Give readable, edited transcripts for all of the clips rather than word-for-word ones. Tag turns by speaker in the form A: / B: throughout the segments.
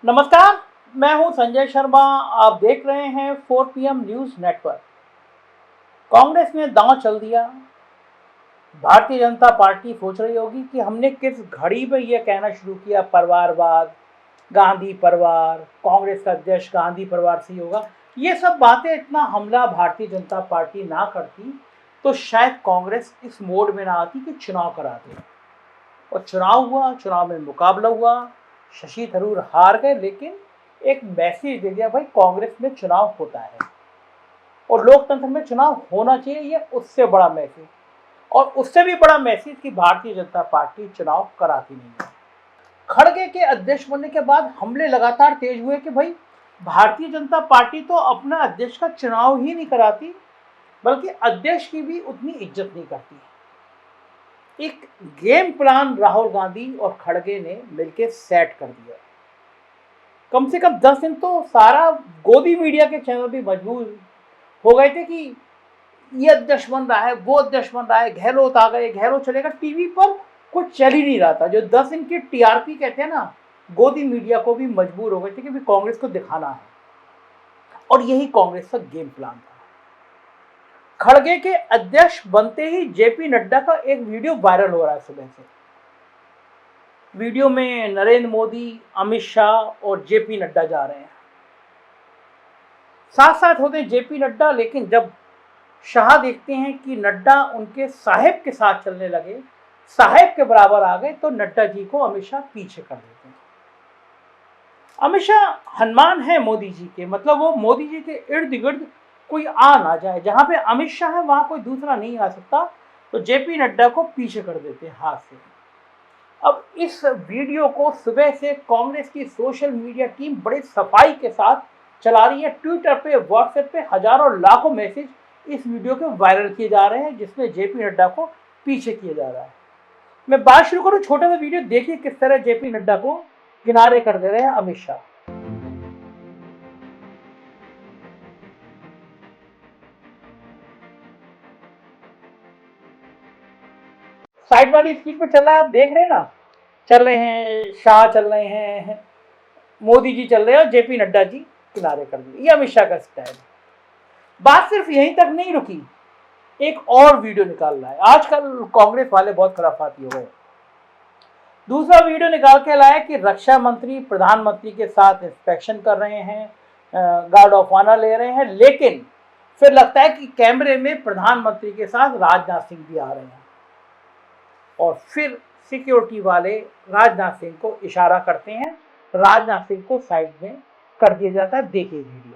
A: नमस्कार। मैं हूं संजय शर्मा। आप देख रहे हैं 4 PM न्यूज नेटवर्क। कांग्रेस ने दांव चल दिया। भारतीय जनता पार्टी सोच रही होगी कि हमने किस घड़ी में यह कहना शुरू किया, परिवारवाद, गांधी परिवार, कांग्रेस का अध्यक्ष गांधी परिवार से ही होगा। ये सब बातें इतना हमला भारतीय जनता पार्टी ना करती तो शायद कांग्रेस इस मोड में ना आती कि चुनाव करा दे। और चुनाव हुआ, चुनाव में मुकाबला हुआ, शशि थरूर हार गए, लेकिन एक मैसेज दे दिया, भाई कांग्रेस में चुनाव होता है और लोकतंत्र में चुनाव होना चाहिए। ये उससे बड़ा मैसेज, और उससे भी बड़ा मैसेज कि भारतीय जनता पार्टी चुनाव कराती नहीं है। खड़गे के अध्यक्ष बनने के बाद हमले लगातार तेज हुए कि भाई भारतीय जनता पार्टी तो अपना अध्यक्ष का चुनाव ही नहीं कराती, बल्कि अध्यक्ष की भी उतनी इज्जत नहीं करती। एक गेम प्लान राहुल गांधी और खड़गे ने मिलकर सेट कर दिया। कम से कम 10 दिन तो सारा गोदी मीडिया के चैनल भी मजबूर हो गए थे कि ये अध्यक्ष बन रहा है, वो अध्यक्ष बन रहा है, गहलोत आ गए, गहलोत चलेगा। टीवी पर कुछ चल ही नहीं रहा था। जो 10 दिन की टीआरपी कहते हैं ना, गोदी मीडिया को भी मजबूर हो गए थे कि भी कांग्रेस को दिखाना है। और यही कांग्रेस का गेम प्लान था। खड़गे के अध्यक्ष बनते ही जेपी नड्डा का एक वीडियो वायरल हो रहा है सुबह से। वीडियो में नरेंद्र मोदी, अमित शाह और जेपी नड्डा जा रहे हैं। साथ साथ होते जेपी नड्डा, लेकिन जब शाह देखते हैं कि नड्डा उनके साहेब के साथ चलने लगे, साहेब के बराबर आ गए, तो नड्डा जी को अमित शाह पीछे कर देते हैं। अमित शाह हनुमान है मोदी जी के, मतलब वो मोदी जी के इर्द गिर्द कोई आ ना जाए। जहां पे अमित शाह है वहां कोई दूसरा नहीं आ सकता, तो जेपी नड्डा को पीछे कर देते हैं हाथ से। अब इस वीडियो को सुबह से कांग्रेस की सोशल मीडिया टीम बड़े सफाई के साथ चला रही है। ट्विटर पे, व्हाट्सएप पे हजारों लाखों मैसेज इस वीडियो के वायरल किए जा रहे हैं, जिसमें जेपी नड्डा को पीछे किया जा रहा है। मैं बात शुरू करूं, छोटा सा वीडियो देखिए किस तरह जेपी नड्डा को किनारे कर दे रहे हैं अमित शाह। साइड वाली स्पीड पे चल रहा है, आप देख रहे हैं ना, चल रहे हैं, शाह चल रहे हैं, मोदी जी चल रहे हैं और जेपी नड्डा जी किनारे कर दिए। ये अमित शाह का स्टाइल है। बात सिर्फ यहीं तक नहीं रुकी, एक और वीडियो निकाल रहा है। आजकल कांग्रेस वाले बहुत खराफाती हो गए। दूसरा वीडियो निकाल के लाया कि रक्षा मंत्री प्रधानमंत्री के साथ इंस्पेक्शन कर रहे हैं, गार्ड ऑफ ऑनर ले रहे हैं, लेकिन फिर लगता है कि कैमरे में प्रधानमंत्री के साथ राजनाथ सिंह भी आ रहे हैं। और फिर सिक्योरिटी वाले राजनाथ सिंह को इशारा करते हैं, राजनाथ सिंह को साइड में कर दिया जाता है। देखिए वीडियो।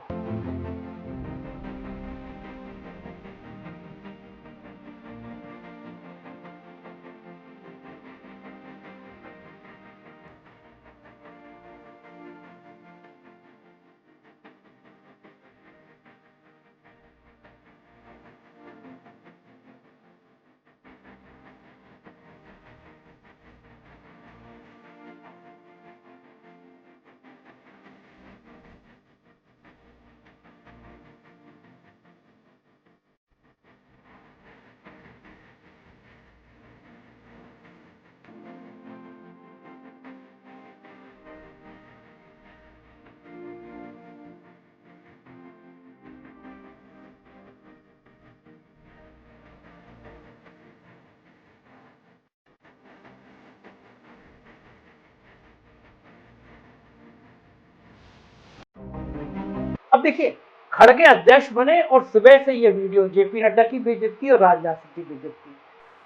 A: अब देखिए, खड़गे अध्यक्ष बने और सुबह से ये वीडियो जेपी नड्डा की बेइज्जती और राजनाथ सिंह की बेइज्जती।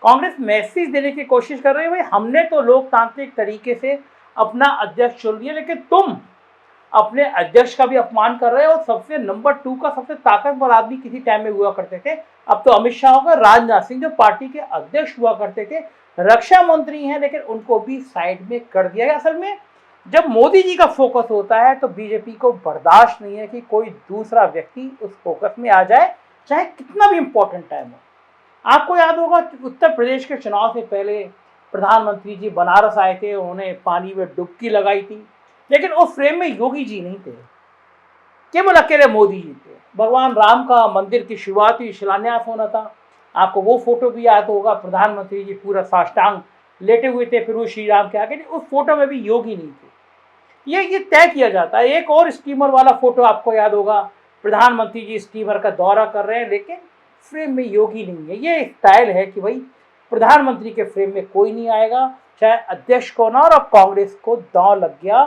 A: कांग्रेस मैसेज देने की कोशिश कर रही है, भाई हमने तो लोकतांत्रिक तरीके से अपना अध्यक्ष चुन लिया, लेकिन तुम अपने अध्यक्ष का भी अपमान कर रहे हो। सबसे नंबर 2 का सबसे ताकतवर आदमी किसी टाइम में हुआ करते थे, अब तो अमित शाह होगा। राजनाथ सिंह जो पार्टी के अध्यक्ष हुआ करते थे, रक्षा मंत्री हैं, लेकिन उनको भी साइड में कर दिया गया। असल में जब मोदी जी का फोकस होता है तो बीजेपी को बर्दाश्त नहीं है कि कोई दूसरा व्यक्ति उस फोकस में आ जाए, चाहे कितना भी इंपॉर्टेंट टाइम हो। आपको याद होगा उत्तर प्रदेश के चुनाव से पहले प्रधानमंत्री जी बनारस आए थे, उन्होंने पानी में डुबकी लगाई थी, लेकिन उस फ्रेम में योगी जी नहीं थे, केवल अकेले मोदी जी थे। भगवान राम का मंदिर की शुरुआत हुई, शिलान्यास होना था। आपको वो फोटो भी याद होगा, प्रधानमंत्री जी पूरा साष्टांग लेटे हुए थे, फिर वो श्री राम के आगे। उस फोटो में भी योगी नहीं थे। ये तय किया जाता है। एक और स्टीमर वाला फोटो आपको याद होगा, प्रधानमंत्री जी स्टीमर का दौरा कर रहे हैं, लेकिन फ्रेम में योगी नहीं है। ये स्टाइल है कि भाई प्रधानमंत्री के फ्रेम में कोई नहीं आएगा, चाहे अध्यक्ष को ना। और अब कांग्रेस को दांव लग गया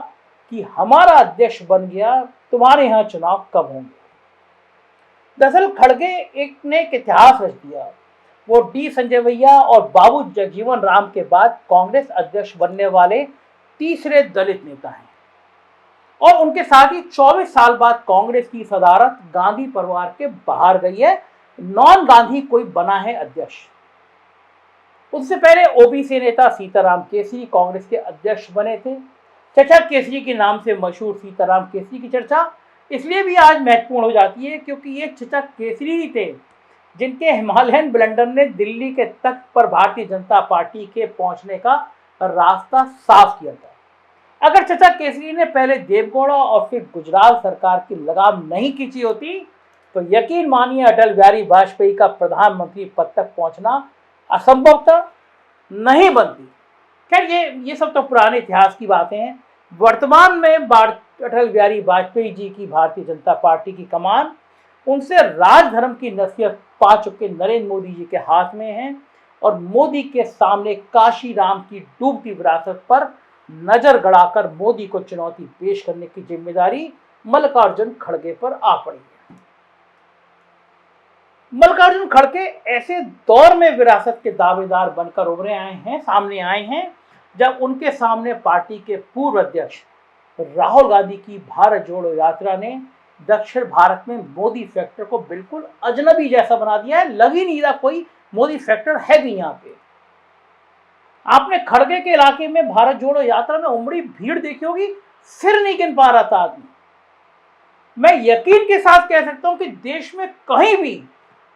A: कि हमारा अध्यक्ष बन गया, तुम्हारे यहाँ चुनाव कब होंगे। दरअसल खड़गे ने एक इतिहास रच दिया। वो डी संजय भैया और बाबू जगजीवन राम के बाद कांग्रेस अध्यक्ष बनने वाले तीसरे दलित नेता हैं, और उनके साथ ही 24 साल बाद कांग्रेस की सदारत गांधी परिवार के बाहर गई है। नॉन गांधी कोई बना है अध्यक्ष। उससे पहले ओबीसी नेता सीताराम केसरी कांग्रेस के अध्यक्ष बने थे। चचा केसरी के नाम से मशहूर सीताराम केसरी की चर्चा इसलिए भी आज महत्वपूर्ण हो जाती है क्योंकि ये चचा केसरी ही थे जिनके हिमालयन ब्लंडर ने दिल्ली के तख्त पर भारतीय जनता पार्टी के पहुंचने का रास्ता साफ किया था। अगर चचा केसरी ने पहले देवगौड़ा और फिर गुजरात सरकार की लगाम नहीं खींची होती तो यकीन मानिए अटल बिहारी वाजपेयी का प्रधानमंत्री पद तक पहुंचना असंभवतः नहीं बनती। खैर ये सब तो पुराने इतिहास की बातें हैं। वर्तमान में अटल बिहारी वाजपेयी जी की भारतीय जनता पार्टी की कमान उनसे राजधर्म की नसीहत पा चुके नरेंद्र मोदी जी के हाथ में है, और मोदी के सामने काशी राम की डूबती विरासत पर नजर गड़ाकर मोदी को चुनौती पेश करने की जिम्मेदारी मल्लिकार्जुन खड़गे पर आ पड़ी है। मल्लिकार्जुन खड़गे ऐसे दौर में विरासत के दावेदार बनकर सामने आए हैं जब उनके सामने पार्टी के पूर्व अध्यक्ष राहुल गांधी की भारत जोड़ो यात्रा ने दक्षिण भारत में मोदी फैक्टर को बिल्कुल अजनबी जैसा बना दिया है। लग ही नहीं रहा कोई मोदी फैक्टर है भी यहाँ पे। आपने खड़गे के इलाके में भारत जोड़ो यात्रा में उमड़ी भीड़ देखी होगी, सिर नहीं गिन पा रहा था आदमी। मैं यकीन के साथ कह सकता हूं कि देश में कहीं भी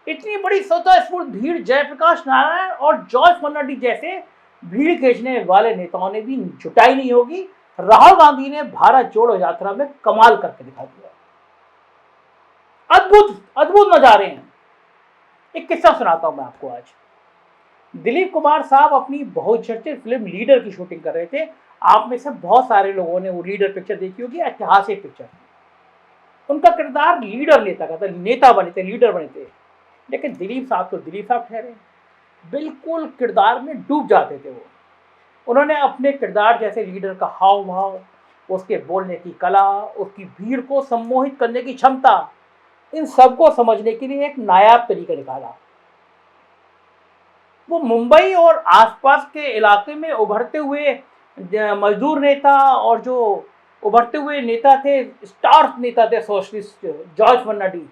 A: इतनी बड़ी स्वतःस्फूर्त भीड़ जयप्रकाश नारायण और जॉर्ज फर्नांडिस जैसे भीड़ खींचने वाले नेताओं ने भी जुटाई नहीं होगी। राहुल गांधी ने भारत जोड़ो यात्रा में कमाल करके दिखा दिया। अद्भुत अद्भुत नजारे हैं। एक किस्सा सुनाता हूं मैं आपको। आज दिलीप कुमार साहब अपनी बहुचर्चित फिल्म लीडर की शूटिंग कर रहे थे। आप में से बहुत सारे लोगों ने वो लीडर पिक्चर देखी होगी, ऐतिहासिक पिक्चर। उनका किरदार लीडर नेता का था, नेता बने थे, लीडर बने थे। लेकिन दिलीप साहब तो दिलीप साहब ठहरे, बिल्कुल किरदार में डूब जाते थे वो। उन्होंने अपने किरदार जैसे लीडर का हाव भाव, उसके बोलने की कला, उसकी भीड़ को सम्मोहित करने की क्षमता, इन सबको समझने के लिए एक नायाब तरीका निकाला। वो मुंबई और आसपास के इलाके में उभरते हुए मजदूर नेता और जो उभरते हुए नेता थे, स्टार नेता थे सोशलिस्ट जॉर्ज फर्नांडिस,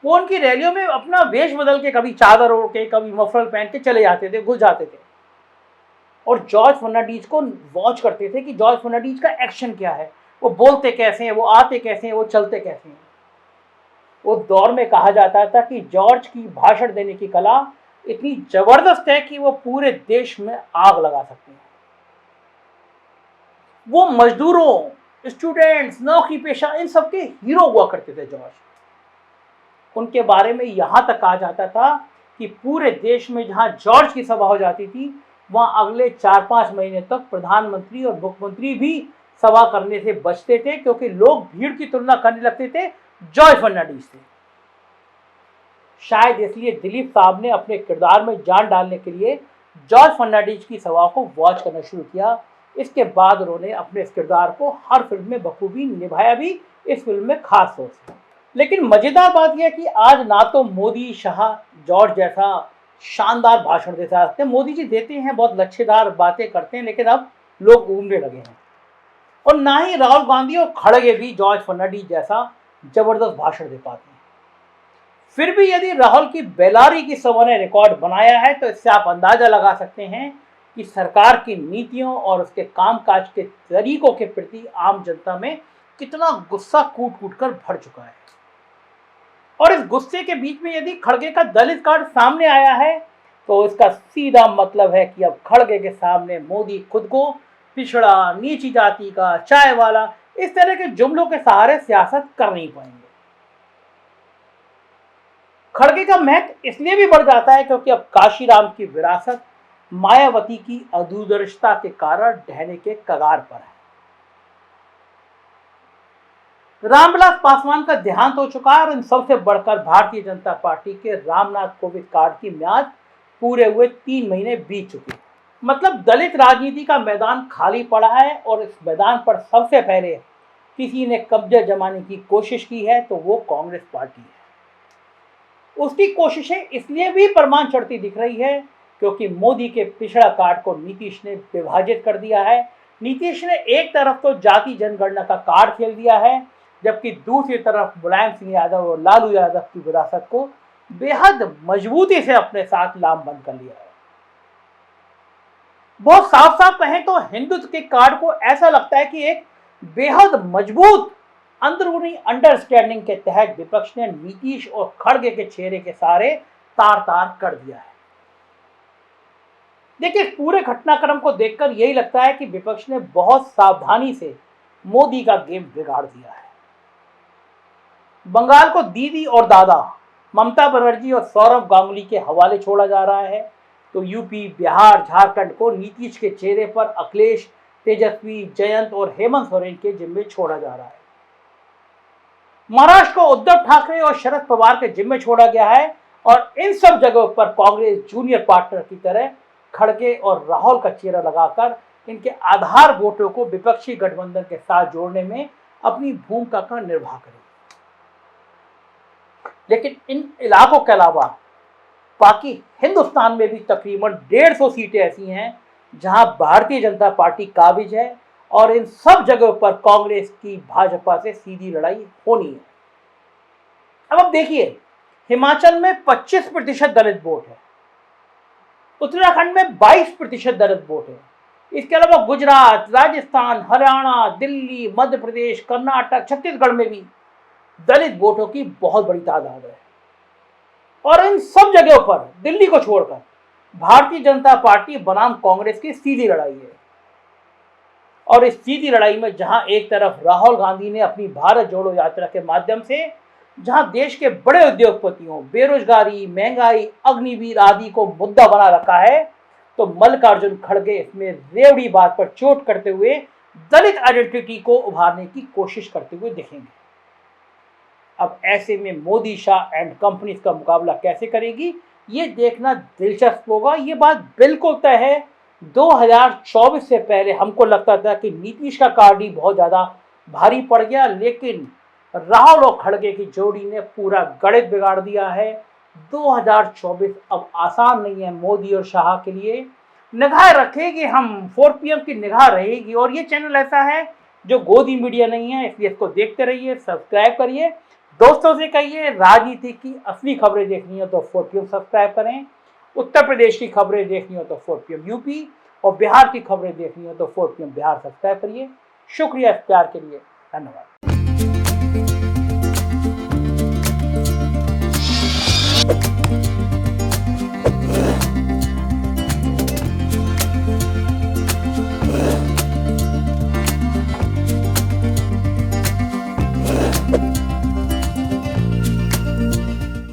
A: वो उनकी रैलियों में अपना वेश बदल के कभी चादर ओढ़ के कभी मफलर पहन के चले जाते थे, घुस जाते थे, और जॉर्ज फर्नांडिस को वॉच करते थे कि जॉर्ज फर्नांडिस का एक्शन क्या है, वो बोलते कैसे हैं, वो आते कैसे हैं, वो चलते कैसे हैं। उस दौर में कहा जाता था कि जॉर्ज की भाषण देने की कला इतनी जबरदस्त है कि वो पूरे देश में आग लगा सकते हैं। वो मजदूरों, स्टूडेंट्स, नौकरी पेशा, इन सबके हीरो हुआ करते थे जॉर्ज। उनके बारे में यहां तक कहा जाता था कि पूरे देश में जहां जॉर्ज की सभा हो जाती थी वहां अगले 4-5 महीने तक प्रधानमंत्री और मुख्यमंत्री भी सभा करने से बचते थे, क्योंकि लोग भीड़ की तुलना करने लगते थे जॉर्ज फर्नांडिस से। शायद इसलिए दिलीप साहब ने अपने किरदार में जान डालने के लिए जॉर्ज फर्नांडिस की सभा को वॉच करना शुरू किया। इसके बाद उन्होंने अपने इस किरदार को हर फिल्म में बखूबी निभाया भी, इस फिल्म में खास तौर से। लेकिन मजेदार बात यह कि आज ना तो मोदी शाह जॉर्ज जैसा शानदार भाषण दे सकते हैं। मोदी जी देते हैं, बहुत लच्छेदार बातें करते हैं, लेकिन अब लोग ऊमने लगे हैं। और ना ही राहुल गांधी और खड़गे भी जॉर्ज फर्नांडिस जैसा जबरदस्त भाषण दे पाते हैं। फिर भी यदि राहुल की बेलारी की सभा ने रिकॉर्ड बनाया है तो इससे आप अंदाजा लगा सकते हैं कि सरकार की नीतियों और उसके कामकाज के तरीकों के प्रति आम जनता में कितना गुस्सा कूट कूट कर भर चुका है। और इस गुस्से के बीच में यदि खड़गे का दलित कार्ड सामने आया है तो इसका सीधा मतलब है कि अब खड़गे के सामने मोदी खुद को पिछड़ा, नीची जाति का, चाय वाला, इस तरह के जुमलों के सहारे सियासत कर नहीं पाएंगे। खड़गे का महत्व इसलिए भी बढ़ जाता है क्योंकि अब काशीराम की विरासत मायावती की अदूरदर्शिता के कारण ढहने के कगार पर है। रामविलास पासवान का देहांत हो चुका है और इन सबसे बढ़कर भारतीय जनता पार्टी के रामनाथ कोविंद कार्ड की म्याद पूरे हुए 3 महीने बीत चुके हैं। मतलब दलित राजनीति का मैदान खाली पड़ा है और इस मैदान पर सबसे पहले किसी ने कब्जा जमाने की कोशिश की है तो वो कांग्रेस पार्टी है। उसकी कोशिशें इसलिए भी परमान चढ़ती दिख रही है क्योंकि मोदी के पिछड़ा कार्ड को नीतीश ने विभाजित कर दिया है। नीतीश ने एक तरफ तो जाति जनगणना का कार्ड खेल दिया है, जबकि दूसरी तरफ मुलायम सिंह यादव और लालू यादव की विरासत को बेहद मजबूती से अपने साथ लामबंद कर लिया है। बहुत साफ साफ कहें तो हिंदुत्व के कार्ड को ऐसा लगता है कि एक बेहद मजबूत अंदरूनी अंडरस्टैंडिंग के तहत विपक्ष ने नीतीश और खड़गे के चेहरे के सारे तार तार कर दिया है। देखिए, पूरे घटनाक्रम को देखकर यही लगता है कि विपक्ष ने बहुत सावधानी से मोदी का गेम बिगाड़ दिया है। बंगाल को दीदी और दादा ममता बनर्जी और सौरभ गांगुली के हवाले छोड़ा जा रहा है, तो यूपी, बिहार, झारखंड को नीतीश के चेहरे पर अखिलेश, तेजस्वी, जयंत और हेमंत सोरेन के जिम्मे छोड़ा जा रहा है। महाराष्ट्र को उद्धव ठाकरे और शरद पवार के जिम्मे छोड़ा गया है और इन सब जगहों पर कांग्रेस जूनियर पार्टनर की तरह खड़गे और राहुल का चेहरा लगाकर इनके आधार वोटों को विपक्षी गठबंधन के साथ जोड़ने में अपनी भूमिका का निर्वाह करेगी। लेकिन इन इलाकों के अलावा बाकी हिंदुस्तान में भी तकरीबन 150 सीटें ऐसी हैं जहां भारतीय जनता पार्टी काबिज है और इन सब जगहों पर कांग्रेस की भाजपा से सीधी लड़ाई होनी है। अब देखिए, हिमाचल में 25% दलित वोट है, उत्तराखंड में 22% दलित वोट है। इसके अलावा गुजरात, राजस्थान, हरियाणा, दिल्ली, मध्य प्रदेश, कर्नाटक, छत्तीसगढ़ में भी दलित वोटों की बहुत बड़ी तादाद है और इन सब जगहों पर दिल्ली को छोड़कर भारतीय जनता पार्टी बनाम कांग्रेस की सीधी लड़ाई है। और इस सीधी लड़ाई में जहां एक तरफ राहुल गांधी ने अपनी भारत जोड़ो यात्रा के माध्यम से जहां देश के बड़े उद्योगपतियों, बेरोजगारी, महंगाई, अग्निवीर आदि को मुद्दा बना रखा है, तो मल्लिकार्जुन खड़गे इसमें रेवड़ी बात पर चोट करते हुए दलित आइडेंटिटी को उभारने की कोशिश करते हुए दिखेंगे। अब ऐसे में मोदी, शाह एंड कंपनी का मुकाबला कैसे करेगी, ये देखना दिलचस्प होगा। ये बात बिल्कुल तय है। 2024 से पहले हमको लगता था कि नीतीश का कार्ड ही बहुत ज़्यादा भारी पड़ गया, लेकिन राहुल और खड़गे की जोड़ी ने पूरा गणित बिगाड़ दिया है। 2024 अब आसान नहीं है मोदी और शाह के लिए। निगाह रखेगी हम, 4 PM की निगाह रहेगी। और ये चैनल ऐसा है जो गोदी मीडिया नहीं है, इसलिए इसको देखते रहिए, सब्सक्राइब करिए, दोस्तों से कहिए। राजनीति की असली खबरें देखनी हो तो 4 PM सब्सक्राइब करें, उत्तर प्रदेश की खबरें देखनी हो तो 4 PM यूपी और बिहार की खबरें देखनी हो तो 4 PM बिहार सब्सक्राइब करिए। शुक्रिया इस प्यार के लिए, धन्यवाद।